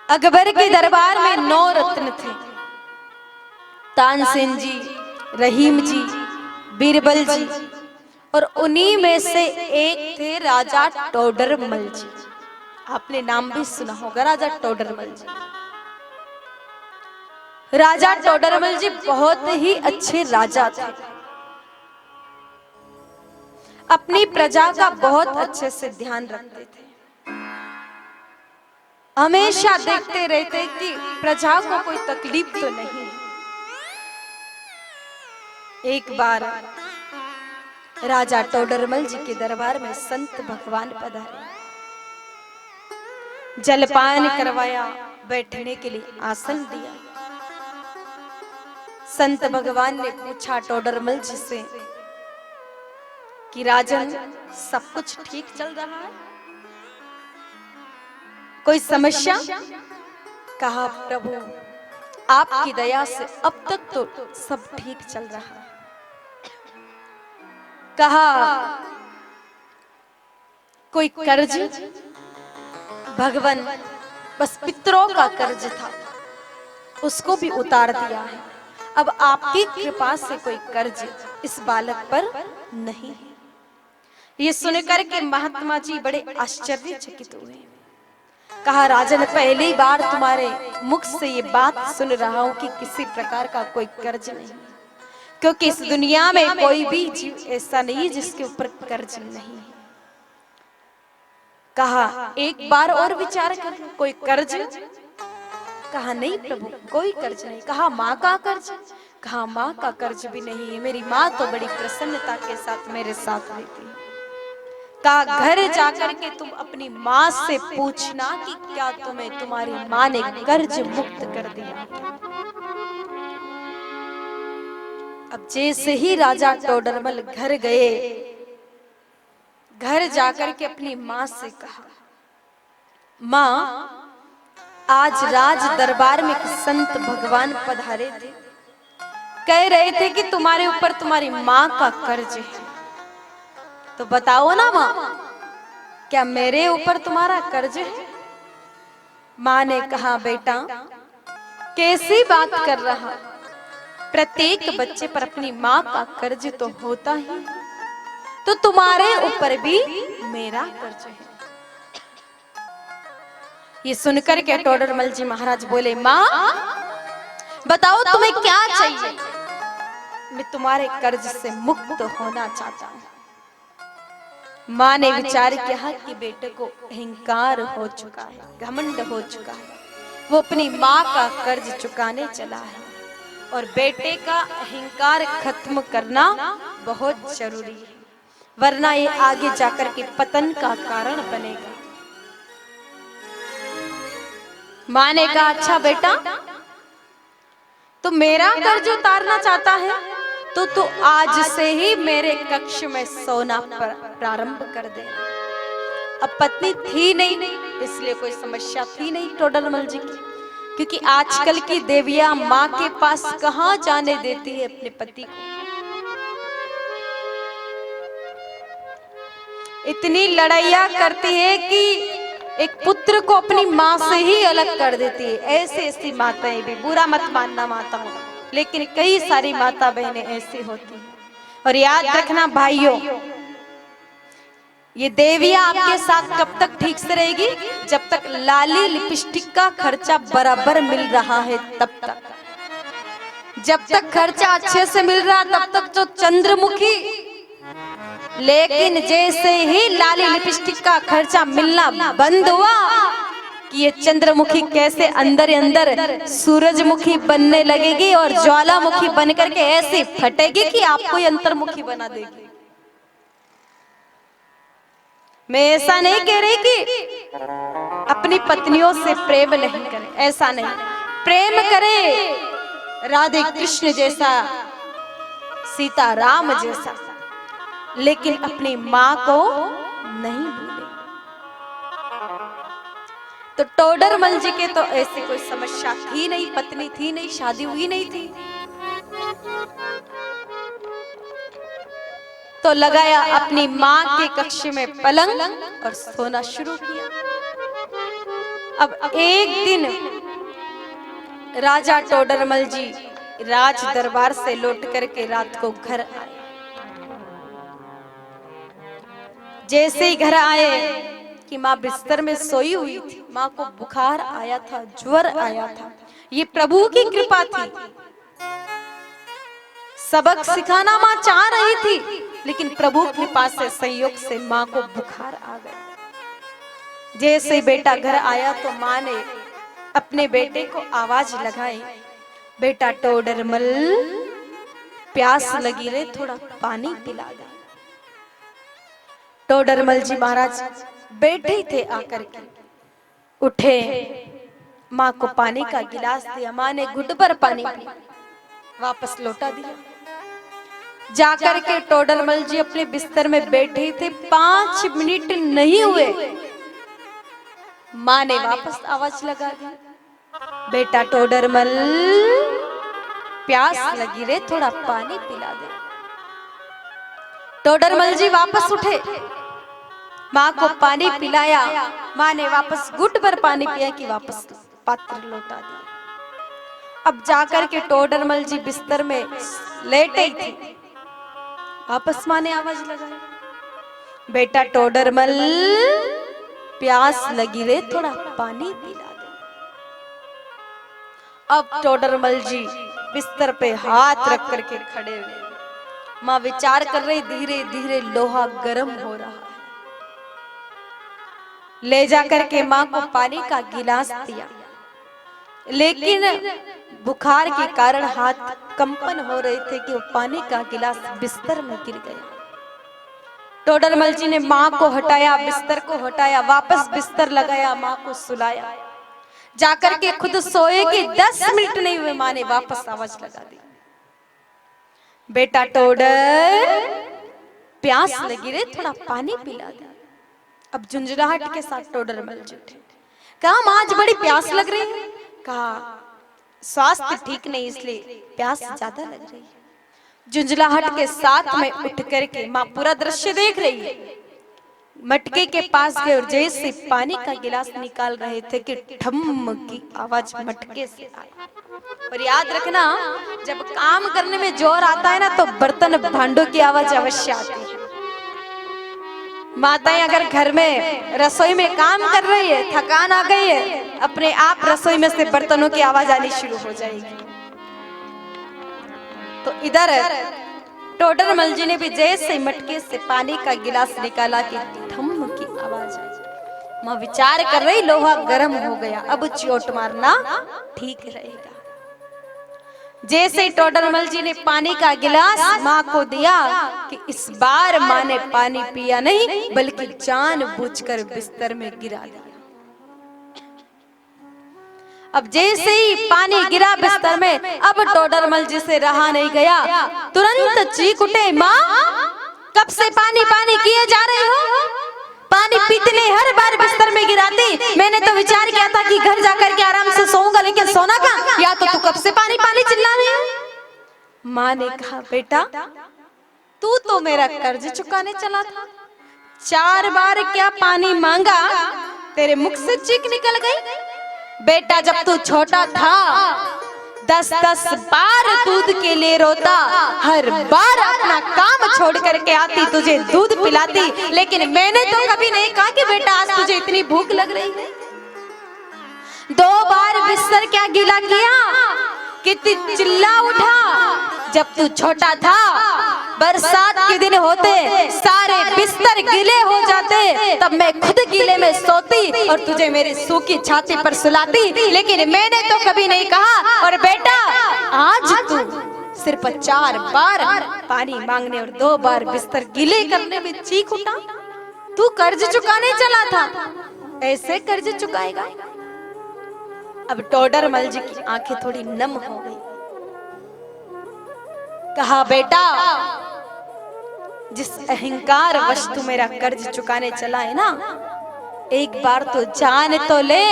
अकबर के दरबार में 9 रत्न थे। तानसेन जी, रहीम जी, बीरबल जी, और उन्हीं में से एक थे राजा टोडरमल जी। आपने नाम भी सुना होगा राजा टोडरमल जी। राजा टोडरमल जी बहुत ही अच्छे राजा थे। अपनी प्रजा का बहुत अच्छे से ध्यान रखते थे। हमेशा देखते रहते कि प्रजा को कोई तकलीफ तो नहीं। एक बार राजा टोडरमल जी के दरबार में संत भगवान पधारे। जलपान करवाया, बैठने के लिए आसन दिया। संत भगवान ने पूछा टोडरमल जी से कि राजन, सब कुछ ठीक चल रहा है? कोई समस्या? कहा प्रभु, आपकी दया से अब तक तो सब ठीक चल रहा है। कहा कोई कर्ज? भगवान, बस पितरों का कर्ज था, उसको भी उतार दिया है। अब आपकी कृपा से कोई कर्ज इस बालक पर नहीं है। ये सुनकर के महात्मा जी बड़े आश्चर्यचकित हुए। कहा राजन, पहली बार तुम्हारे मुख से ये बात सुन रहा हूं कि किसी प्रकार का कोई कर्ज नहीं, क्योंकि इस दुनिया में कोई भी जीव ऐसा नहीं जिसके ऊपर कर्ज नहीं है। कहा एक बार और विचार कर, कोई कर्ज? कहा नहीं प्रभु, कोई कर्ज नहीं। कहा माँ का कर्ज? कहा माँ का कर्ज भी नहीं है, मेरी माँ तो बड़ी प्रसन्नता के साथ मेरे साथ रहती है। कहा घर जाकर के तुम अपनी माँ से पूछना कि क्या तुम्हें तुम्हारी माँ ने कर्ज मुक्त कर दिया। अब जैसे ही राजा टोडरमल घर गए, घर जाकर के अपनी माँ से कहा, माँ, आज राज दरबार में संत भगवान पधारे थे, कह रहे थे कि तुम्हारे ऊपर तुम्हारी माँ का कर्ज है, तो बताओ ना माँ, क्या मेरे ऊपर तुम्हारा कर्ज है? माँ ने कहा बेटा, कैसी बात कर रहा, प्रत्येक बच्चे पर अपनी माँ का कर्ज तो होता ही, तो तुम्हारे ऊपर भी मेरा कर्ज है। ये सुनकर के टोडरमल जी महाराज बोले, माँ बताओ तुम्हें क्या चाहिए? मैं तुम्हारे कर्ज से मुक्त होना चाहता हूँ। माँ ने विचार किया कि बेटे को अहंकार हो चुका है, घमंड हो चुका है, वो अपनी माँ का कर्ज चुकाने चला है, और बेटे का अहंकार खत्म करना बहुत जरूरी है, वरना ये आगे जाकर के पतन का कारण बनेगा। माँ ने कहा अच्छा बेटा, तू मेरा कर्ज उतारना चाहता है तो तू आज से ही मेरे कक्ष में सोना प्रारंभ कर दे। अब पत्नी थी नहीं, इसलिए कोई समस्या थी नहीं टोडरमल जी की, क्योंकि आजकल की देवियां माँ के पास कहाँ जाने देती है अपने पति को। इतनी लड़ाइयाँ करती है कि एक पुत्र को अपनी माँ से ही अलग कर देती है। ऐसी ऐसी माताएं भी, बुरा मत मानना माताओं, लेकिन कई सारी माता बहनें ऐसी होती हैं। और याद रखना भाइयों, ये देवियां आपके साथ कब तक ठीक से रहेगी? जब तक लाली लिपस्टिक का खर्चा बराबर मिल रहा है तब तक। जब तक खर्चा अच्छे से मिल रहा तब तक तो चंद्रमुखी, लेकिन जैसे ही लाली लिपस्टिक का खर्चा मिलना बंद हुआ कि ये चंद्रमुखी कैसे अंदर अंदर सूरजमुखी बनने लगेगी और ज्वालामुखी बनकर के ऐसी फटेगी कि आपको अंतर्मुखी बना देगी। मैं ऐसा नहीं कह रही कि अपनी पत्नियों से प्रेम नहीं करें, ऐसा नहीं, प्रेम करें राधे कृष्ण जैसा, सीता राम जैसा, लेकिन अपनी माँ को नहीं भूले। तो टोडरमल जी के तो ऐसी कोई समस्या थी नहीं, पत्नी थी नहीं, शादी हुई नहीं थी, तो लगाया अपनी माँ के कक्ष में पलंग और सोना शुरू किया। अब एक दिन राजा टोडरमल जी राज दरबार से लौट करके रात को घर आए। जैसे ही घर आए कि माँ बिस्तर में सोई हुई थी, माँ को बुखार आया था, ज्वर आया था। ये प्रभु की कृपा थी। सबक सिखाना माँ चाह रही थी, लेकिन प्रभु की कृपा से संयोग से माँ को बुखार आ गया। जैसे बेटा घर आया तो माँ ने अपने बेटे को आवाज लगाई, बेटा टोडरमल, प्यास लगी रे, थोड़ा पानी पिला दे। टोडरमल जी महाराज बैठे ही थे, आकर के उठे, माँ को पानी का गिलास दिया। माँ ने घुट भर पानी पिया, वापस लौटा दिया। जाकर के टोडरमल जी अपने बिस्तर में बैठे थे, 5 मिनट नहीं हुए, माँ ने वापस आवाज लगा दी, बेटा टोडरमल, प्यास लगी रे, थोड़ा पानी पिला दे। टोडरमल जी वापस उठे, माँ को पानी पिलाया। माँ ने वापस घुट भर पानी पिया कि वापस पात्र लौटा दिया। अब जाकर के टोडरमल जी बिस्तर में लेटे थे, वापस माँ ने आवाज लगाई, बेटा टोडरमल, प्यास लगी रे, थोड़ा पानी पिला दे। अब टोडरमल जी बिस्तर पे हाथ रख करके खड़े हुए। माँ विचार कर रही, धीरे धीरे लोहा गर्म हो रहा है। ले जाकर के माँ को पानी का गिलास दिया, लेकिन बुखार के कारण हाथ कंपन हो रहे थे कि वो पानी का गिलास बिस्तर में गिर गया। टोडरमल जी ने माँ को हटाया, बिस्तर को हटाया, वापस बिस्तर लगाया, माँ को सुलाया। जाकर के खुद सोए कि 10 मिनट नहीं हुए, माँ ने वापस आवाज लगा दी, बेटा टोडर, प्यास लगी रे, थोड़ा पानी पिला दे। अब झुंझलाहट के साथ टोडरमल जी उठे, कहा माँ आज बड़ी प्यास लग रही है। कहा स्वास्थ्य ठीक नहीं, इसलिए प्यास ज्यादा लग रही है। झुंझलाहट के साथ में उठ करके माँ पूरा दृश्य देख रही है। मटके के पास गए और जैसे पानी का गिलास निकाल रहे थे कि ठम की आवाज मटके से आई। और याद रखना, जब काम करने में जोर आता है ना, तो बर्तन भांडों की आवाज अवश्य आती है। माताएं अगर घर में रसोई में काम कर रही है, थकान आ गई है, अपने आप रसोई में से बर्तनों की आवाज आनी शुरू हो जाएगी। तो इधर टोडरमल जी ने भी जैसे मटके से पानी का गिलास निकाला कि ठम की आवाज आई। माँ विचार कर रही, लोहा गर्म हो गया, अब चोट मारना ठीक रहेगा। जैसे ही टोडरमल जी ने पानी का गिलास माँ को दिया कि इस बार माँ ने पानी पिया नहीं, बल्कि जानबूझकर बिस्तर में गिरा दिया। अब जैसे ही पानी गिरा बिस्तर में, अब टोडरमल जी से रहा नहीं गया, तुरंत चीख उठे, माँ कब से पानी पानी किए जा रहे हो? पानी पीतने हर बार बिस्तर में गिराती। मैंने तो विचार किया था कि घर जाकर के आराम से सोऊंगा, लेकिन सोना कहाँ? या तो तू कब से पानी पानी चिल्ला रही है? माँ ने कहा, बेटा तू तो मेरा कर्ज चुकाने चला था, 4 बार क्या पानी मांगा, तेरे मुख से चीख निकल गई। बेटा जब तू छोटा था 10-10 बार दूध के लिए रोता, हर बार अपना काम छोड़ करके आती, तुझे दूध पिलाती, लेकिन मैंने तो कभी नहीं कहा कि बेटा आज तुझे इतनी भूख लग रही है। 2 बार बिस्तर क्या गीला किया, कितनी चिल्ला उठा। जब तू छोटा था, बरसात के दिन होते, सारे बिस्तर गीले हो जाते, तब मैं खुद गीले में सोती और तुझे मेरी सूखी छाती पर सुलाती, लेकिन मैंने तो कभी नहीं कहा। और बेटा आज तू सिर्फ 4 बार पानी मांगने और 2 बार बिस्तर गीले करने में चीख उठा। तू कर्ज चुकाने चला था, ऐसे कर्ज चुकाएगा? अब टोडरमल जी की आंखें थोड़ी नम हो गई। कहा, बेटा जिस अहंकार वश तू मेरा कर्ज चुकाने चला है ना, एक बार तो जान तो ले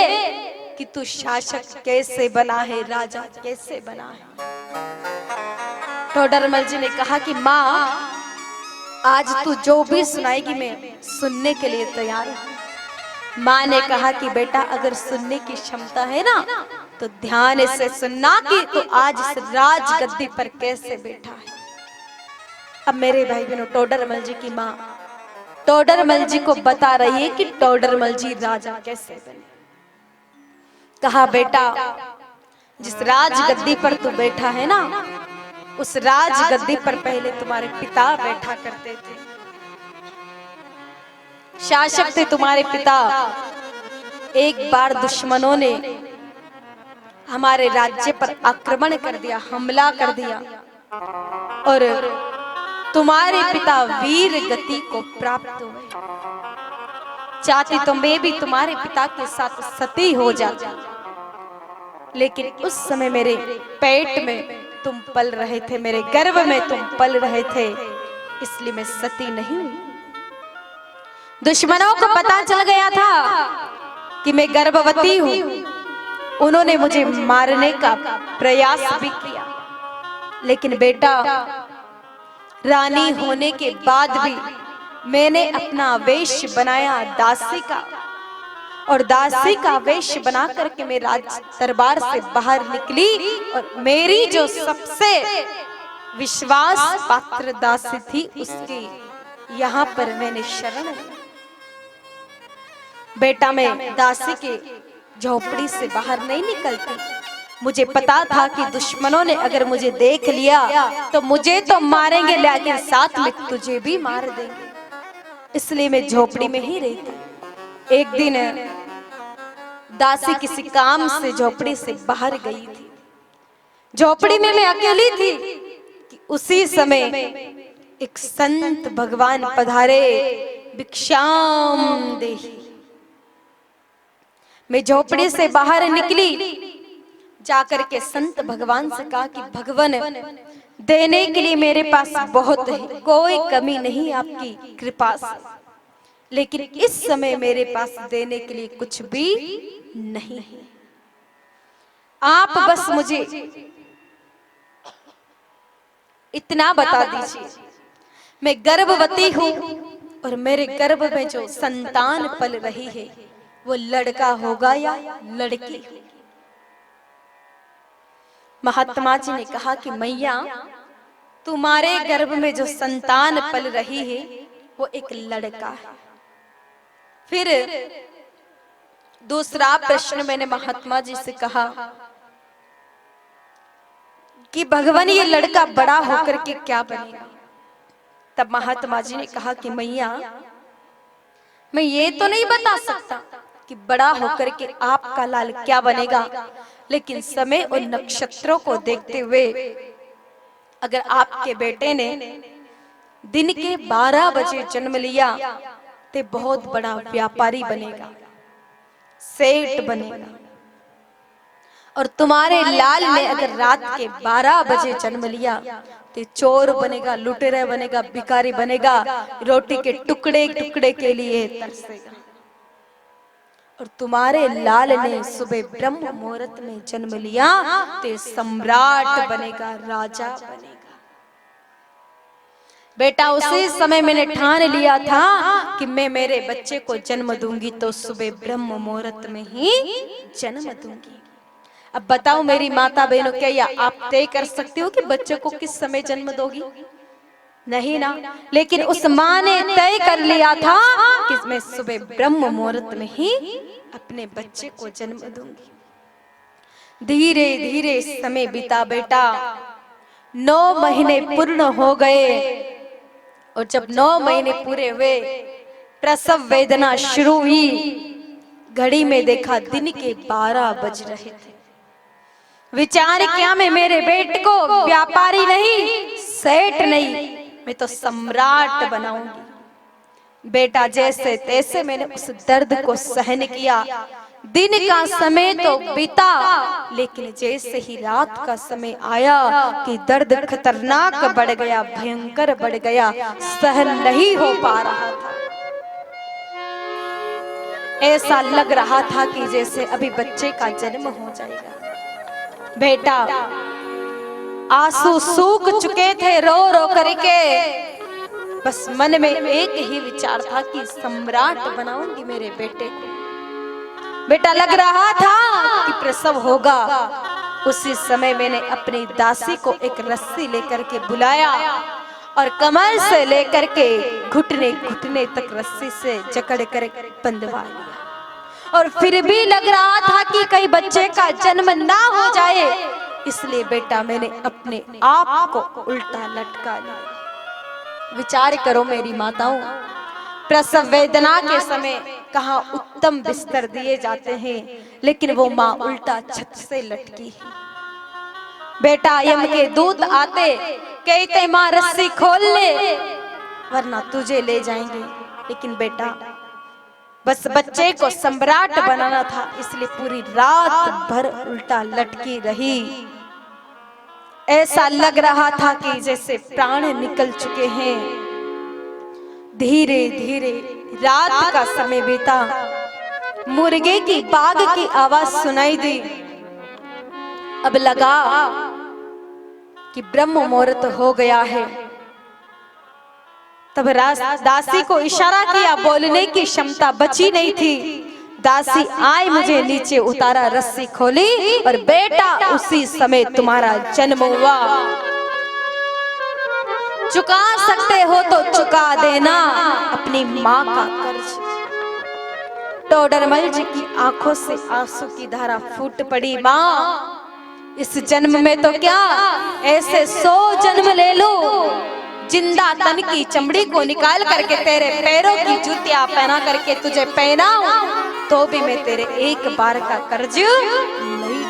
कि तू शासक कैसे बना है, राजा कैसे बना है। टोडरमल जी ने कहा कि माँ आज तू जो भी सुनाएगी मैं सुनने के लिए तैयार हूं। माँ ने कहा कि बेटा अगर सुनने की क्षमता है ना तो ध्यान से सुनना कि तो आज इस राज गद्दी पर कैसे बैठा है। अब मेरे भाई बहनों, टोडरमल जी की माँ टोडरमल जी को बता रही है कि टोडरमल जी राजा कैसे बने। कहा बेटा जिस राज गद्दी पर तू बैठा है ना, उस राज गद्दी पर पहले तुम्हारे पिता बैठा करते थे, शासक थे तुम्हारे पिता। एक बार दुश्मनों ने हमारे राज्य पर आक्रमण कर दिया, हमला कर दिया और तुम्हारे पिता वीर गति को प्राप्त हुए। चाहती तो मैं भी तुम्हारे पिता के साथ सती हो जाती, लेकिन उस समय मेरे पेट में तुम पल रहे थे, मेरे गर्भ में तुम पल रहे थे, इसलिए मैं सती नहीं हुई। दुश्मनों को पता चल गया था कि मैं गर्भवती हूं, उन्होंने मुझे मारने का प्रयास भी किया, लेकिन बेटा रानी होने के बाद भी मैंने अपना वेश बनाया दासी का, और दासी का वेश बना करके मैं राज दरबार से बाहर निकली और मेरी जो सबसे विश्वास पात्र दासी थी उसके यहाँ पर मैंने शरण ली। बेटा मैं दासी के झोपड़ी से बाहर नहीं निकलती, मुझे पता था कि दुश्मनों ने अगर मुझे देख लिया तो मुझे तो मारेंगे, लेकिन साथ में तुझे भी मार देंगे, इसलिए मैं झोपड़ी में ही रहती। एक दिन दासी किसी काम से झोपड़ी से बाहर गई थी, झोपड़ी में मैं अकेली थी कि उसी समय एक संत भगवान पधारे, भिक्षाम देहि। मैं झोपड़ी से बाहर निकली, जाकर के संत भगवान से कहा कि भगवान देने के लिए मेरे पास बहुत है, कोई कमी नहीं आपकी कृपा से, लेकिन इस समय मेरे पास देने के लिए कुछ भी नहीं है। आप बस मुझे इतना बता दीजिए, मैं गर्भवती हूं और मेरे गर्भ में जो संतान पल रही है वो लड़का होगा या लड़की। महात्मा जी ने कहा कि मैया तुम्हारे गर्भ में जो संतान पल रही है वो एक लड़का है। फिर दूसरा प्रश्न मैंने महात्मा जी से कहा कि भगवान ये लड़का बड़ा होकर के क्या बनेगा। तब महात्मा जी ने कहा कि मैया मैं ये तो नहीं बता सकता कि बड़ा होकर के आपका लाल क्या बनेगा, लेकिन समय और नक्षत्रों को देखते हुए अगर आपके बेटे ने दिन के 12 बजे जन्म लिया तो बहुत बड़ा व्यापारी बनेगा, सेठ बनेगा, और तुम्हारे लाल ने अगर रात के 12 बजे जन्म लिया तो चोर बनेगा, लुटेरा बनेगा, भिखारी बनेगा, रोटी के टुकड़े टुकड़े के लिए तरसेगा। और तुम्हारे लाल ने सुबह ब्रह्म मुहूर्त में जन्म लिया तो सम्राट बनेगा, राजा बनेगा। बेटा उसी समय मैंने ठान लिया था कि मैं मेरे बच्चे को जन्म दूंगी तो सुबह ब्रह्म मुहूर्त में ही जन्म दूंगी। अब बताओ मेरी माता बहनों, क्या आप तय कर सकती हो कि बच्चे को किस समय जन्म दोगी? नहीं ना, लेकिन उस माँ ने तय कर लिया था कि मैं सुबह ब्रह्म मुहूर्त में ही अपने बच्चे को जन्म दूंगी। धीरे धीरे समय बीता बेटा, 9 महीने पूर्ण हो गए, और जब 9 महीने पूरे हुए प्रसव वेदना शुरू हुई। घड़ी में देखा दिन के 12 बज रहे थे। विचार क्या, मैं मेरे बेटे को व्यापारी नहीं, सेठ नहीं, मैं तो सम्राट बनाऊंगी। बेटा जैसे तैसे मैंने उस दर्द को सहन किया। दिन का समय तो बीता, लेकिन जैसे ही रात का समय आया कि दर्द खतरनाक बढ़ गया, भयंकर बढ़ गया, सहन नहीं हो पा रहा था। ऐसा लग रहा था कि जैसे अभी बच्चे का जन्म हो जाएगा। बेटा आंसू सूख चुके थे रो रो करके, बस मन में एक ही विचार था कि सम्राट बनाऊंगी मेरे बेटे को। बेटा लग रहा था कि प्रसव होगा। उसी समय मैंने अपनी दासी को एक रस्सी लेकर के बुलाया और कमर से लेकर के घुटने घुटने तक रस्सी से जकड़ कर बंधवा लिया। और फिर भी लग रहा था कि कहीं बच्चे का जन्म ना हो जाए, इसलिए बेटा मैंने अपने आप को उल्टा लटका लिया। विचार करो मेरी माताओं, प्रसव वेदना के समय कहाँ उत्तम बिस्तर दिए जाते हैं, लेकिन वो माँ उल्टा छत से लटकी है। बेटा यम के दूत आते कहते माँ रस्सी खोल ले वरना तुझे ले जाएंगे, लेकिन बेटा बस बच्चे को सम्राट बनाना था, इसलिए पूरी रात भर उल्टा लटकी रही। ऐसा लग रहा था कि जैसे प्राण निकल चुके हैं। धीरे धीरे रात का समय बीता, मुर्गे की बाग की आवाज सुनाई दी। अब लगा कि ब्रह्म मुहूर्त हो गया है। तब दासी को इशारा किया, बोलने की क्षमता बची नहीं थी। दासी आए, मुझे नीचे उतारा, रस्सी खोली और बेटा उसी समय तुम्हारा जन्म हुआ। चुका सकते हो तो चुका देना अपनी माँ का कर्ज। टोडरमल जी की आंखों से आंसू की धारा फूट पड़ी। माँ इस जन्म में तो क्या, ऐसे 100 जन्म ले लो, जिंदा तन की चमड़ी को निकाल करके तेरे पैरों की जूतियां पहना करके तुझे पहनाऊं, तो भी मैं तेरे एक बार का कर्ज नहीं